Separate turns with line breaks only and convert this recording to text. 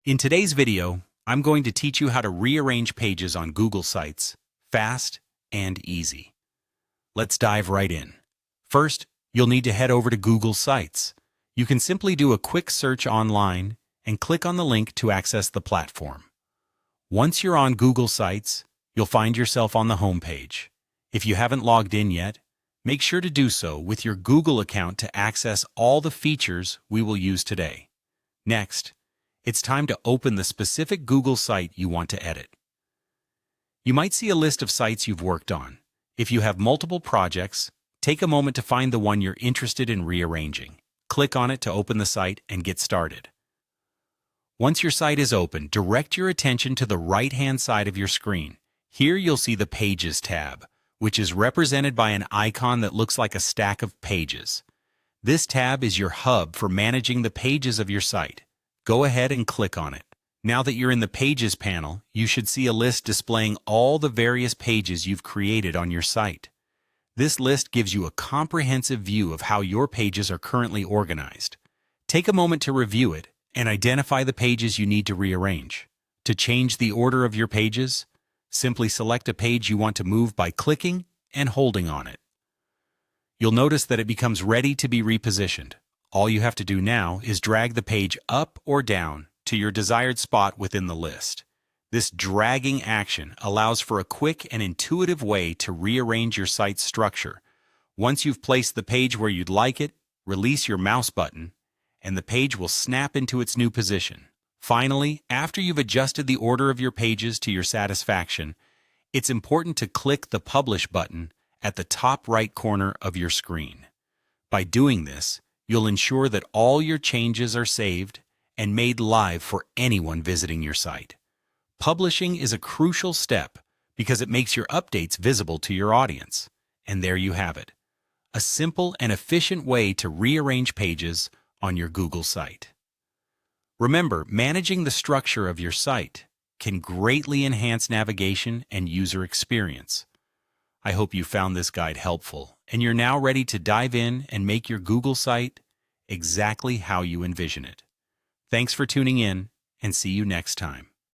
In today's video, I'm going to teach you how to rearrange pages on Google Sites, fast and easy. Let's dive right in. First, you'll need to head over to Google Sites. You can simply do a quick search online and click on the link to access the platform. Once you're on Google Sites, you'll find yourself on the home page. If you haven't logged in yet, make sure to do so with your Google account to access all the features we will use today. Next, it's time to open the specific Google site you want to edit. You might see a list of sites you've worked on. If you have multiple projects, take a moment to find the one you're interested in rearranging. Click on it to open the site and get started. Once your site is open, direct your attention to the right-hand side of your screen. Here you'll see the Pages tab, which is represented by an icon that looks like a stack of pages. This tab is your hub for managing the pages of your site. Go ahead and click on it. Now that you're in the Pages panel, you should see a list displaying all the various pages you've created on your site. This list gives you a comprehensive view of how your pages are currently organized. Take a moment to review it and identify the pages you need to rearrange. To change the order of your pages, simply select a page you want to move by clicking and holding on it. You'll notice that it becomes ready to be repositioned. All you have to do now is drag the page up or down to your desired spot within the list. This dragging action allows for a quick and intuitive way to rearrange your site's structure. Once you've placed the page where you'd like it, release your mouse button, and the page will snap into its new position. Finally, after you've adjusted the order of your pages to your satisfaction, it's important to click the Publish button at the top right corner of your screen. By doing this, you'll ensure that all your changes are saved and made live for anyone visiting your site. Publishing is a crucial step because it makes your updates visible to your audience. And there you have it, a simple and efficient way to rearrange pages on your Google site. Remember, managing the structure of your site can greatly enhance navigation and user experience. I hope you found this guide helpful, and you're now ready to dive in and make your Google site exactly how you envision it. Thanks for tuning in, and see you next time.